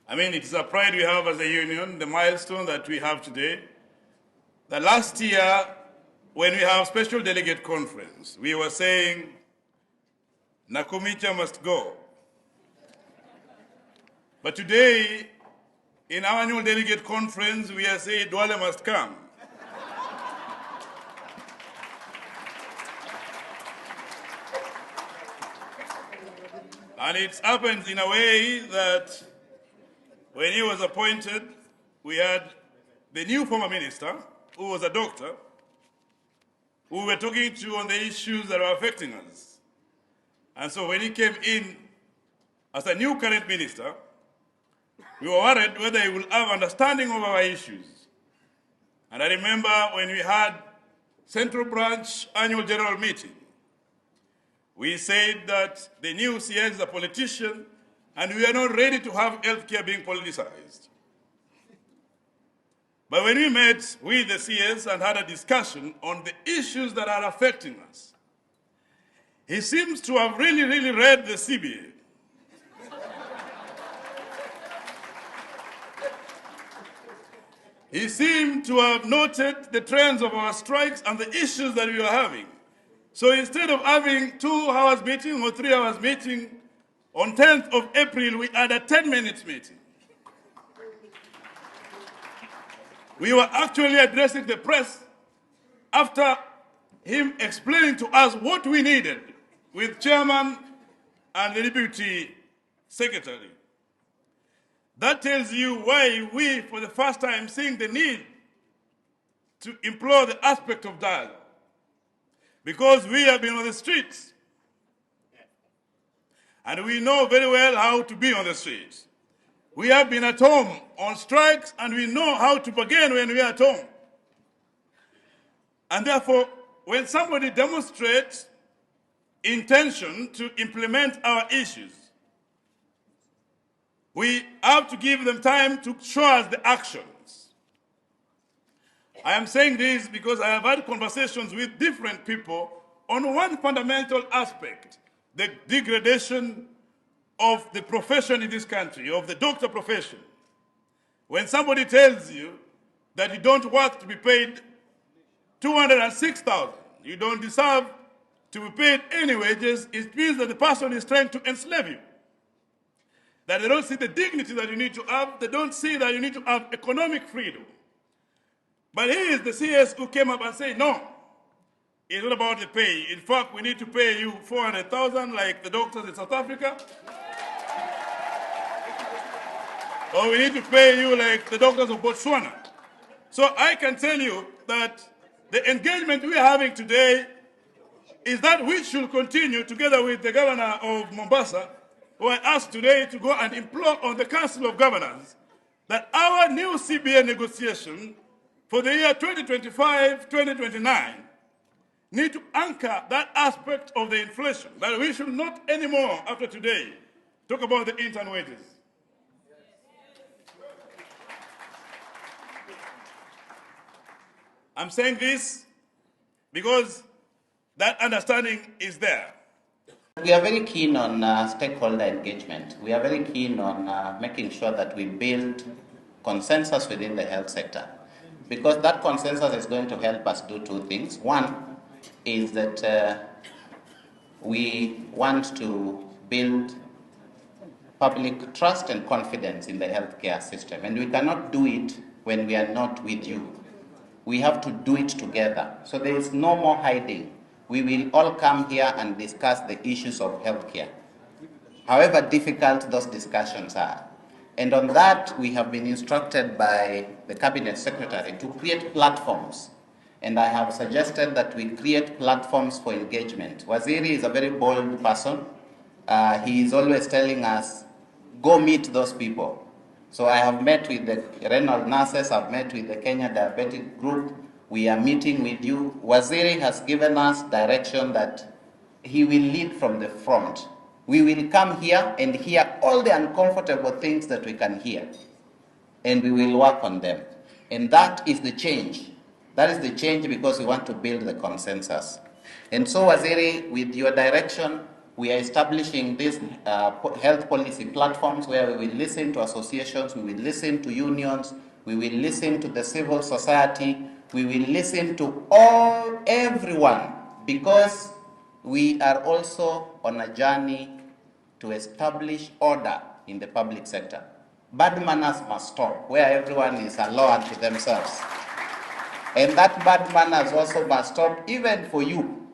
I mean, it is a pride we have as a union, the milestone that we have today. The last year, when we have special delegate conference, we were saying, Nakumicha must go. But today, in our annual delegate conference, we are saying Duale must come. And it happens in a way that when he was appointed, we had the new former minister, who was a doctor, who we were talking to on the issues that are affecting us. And so when he came in as a new current minister, we were worried whether he will have understanding of our issues. And I remember when we had Central Branch annual general meeting, we said that the new CS is a politician and we are not ready to have healthcare being politicized. But when we met with the CS and had a discussion on the issues that are affecting us, he seems to have really read the CBA. He seemed to have noted the trends of our strikes and the issues that we were having. So instead of having 2 hours meeting or 3 hours meeting, on 10th of April, we had a 10-minute meeting. We were actually addressing the press after him explaining to us what we needed with chairman and the deputy secretary. That tells you why we, for the first time, seeing the need to implore the aspect of dialogue. Because we have been on the streets. And we know very well how to be on the streets. We have been at home on strikes, and we know how to bargain when we are at home. And therefore, when somebody demonstrates intention to implement our issues, we have to give them time to show us the actions. I am saying this because I have had conversations with different people on one fundamental aspect, the degradation of the profession in this country, of the doctor profession. When somebody tells you that you don't work to be paid 206,000, you don't deserve to be paid any wages, it means that the person is trying to enslave you. That they don't see the dignity that you need to have, they don't see that you need to have economic freedom. But he is the CS who came up and said, no, it's not about the pay. In fact, we need to pay you 400,000 like the doctors in South Africa. Or we need to pay you like the doctors of Botswana. So I can tell you that the engagement we are having today is that we should continue together with the governor of Mombasa, who I asked today to go and implore on the Council of Governors that our new CBA negotiation for the year 2025-2029 need to anchor that aspect of the inflation, that we should not anymore, after today, talk about the intern wages. I'm saying this because that understanding is there. We are very keen on stakeholder engagement. We are very keen on making sure that we build consensus within the health sector, because that consensus is going to help us do 2 things. One is that we want to build public trust and confidence in the healthcare system, and we cannot do it when we are not with you. We have to do it together. So there is no more hiding. We will all come here and discuss the issues of healthcare, however difficult those discussions are. And on that, we have been instructed by the Cabinet Secretary to create platforms. And I have suggested that we create platforms for engagement. Waziri is a very bold person. He is always telling us, go meet those people. So I have met with the renal nurses, I've met with the Kenya Diabetic Group. We are meeting with you. Waziri has given us direction that he will lead from the front. We will come here and hear all the uncomfortable things that we can hear, and we will work on them. And that is the change. That is the change because we want to build the consensus. And so, Waziri, with your direction, We are establishing these health policy platforms where we will listen to associations, we will listen to unions, we will listen to the civil society, we will listen to everyone, because we are also on a journey to establish order in the public sector. Bad manners must stop, where everyone is a law unto themselves. And that bad manners also must stop even for you.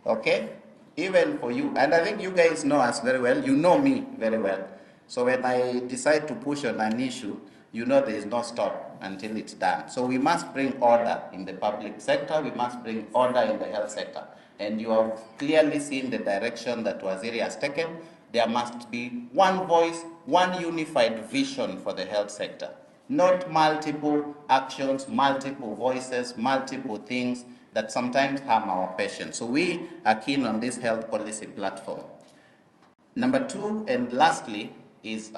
Okay? Even for you. And I think you guys know us very well. You know me very well. So when I decide to push on an issue, you know there is no stop until it's done. So we must bring order in the public sector. We must bring order in the health sector. And you have clearly seen the direction that Waziri has taken. There must be one voice, one unified vision for the health sector. Not multiple actions, multiple voices, multiple things that sometimes harm our patients. So we are keen on this health policy platform. Number two, and lastly, is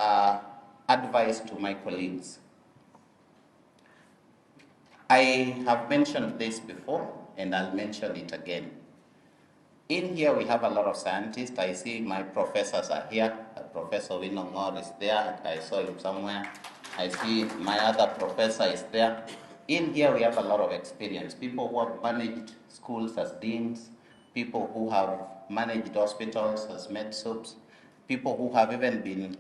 advice to my colleagues. I have mentioned this before, and I'll mention it again. In here, we have a lot of scientists. I see my professors are here. Professor Winongor is there. I saw him somewhere. I see my other professor is there. In here, we have a lot of experience. People who have managed schools as deans, people who have managed hospitals as med-subs, people who have even been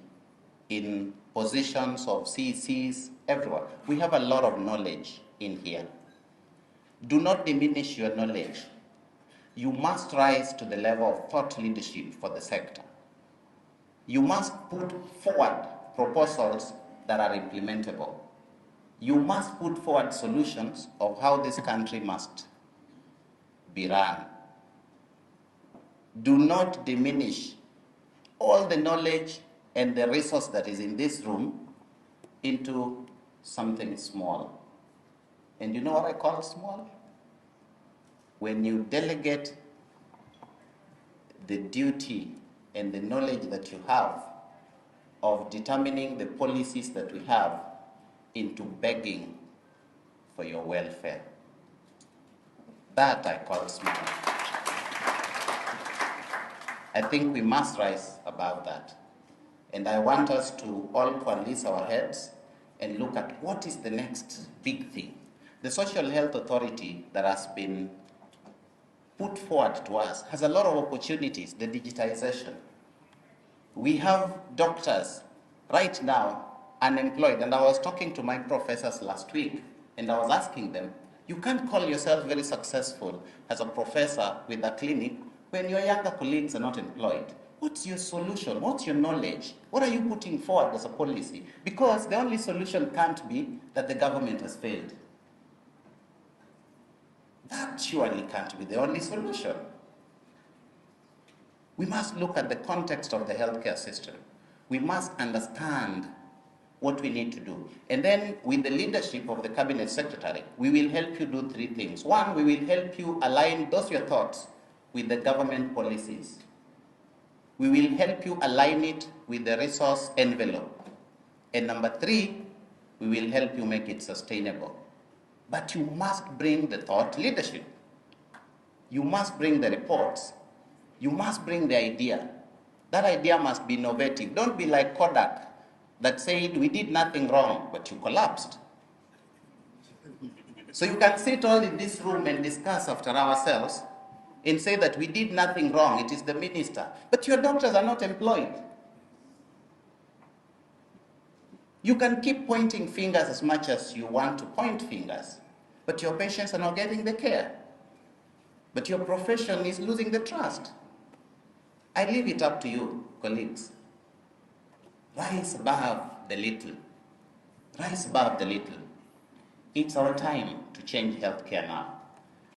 in positions of CCs, everyone. We have a lot of knowledge in here. Do not diminish your knowledge. You must rise to the level of thought leadership for the sector. You must put forward proposals that are implementable. You must put forward solutions of how this country must be run. Do not diminish all the knowledge and the resource that is in this room into something small. And you know what I call small? When you delegate the duty and the knowledge that you have of determining the policies that we have into begging for your welfare. That I call small. I think we must rise above that. And I want us to all coalesce our heads and look at what is the next big thing. The Social Health Authority that has been put forward to us has a lot of opportunities, the digitization. We have doctors right now unemployed, and I was talking to my professors last week, and I was asking them, you can't call yourself very successful as a professor with a clinic when your younger colleagues are not employed. What's your solution? What's your knowledge? What are you putting forward as a policy? Because the only solution can't be that the government has failed. That surely can't be the only solution. We must look at the context of the healthcare system. We must understand what we need to do. And then with the leadership of the Cabinet Secretary, we will help you do three things. One, we will help you align those your thoughts with the government policies. We will help you align it with the resource envelope. And number three, we will help you make it sustainable. But you must bring the thought leadership. You must bring the reports. You must bring the idea. That idea must be innovative. Don't be like Kodak that said we did nothing wrong, but you collapsed. So you can sit all in this room and discuss after ourselves and say that we did nothing wrong, it is the minister. But your doctors are not employed. You can keep pointing fingers as much as you want to point fingers, but your patients are not getting the care. But your profession is losing the trust. I leave it up to you, colleagues. Rise above the little. Rise above the little. It's our time to change healthcare now.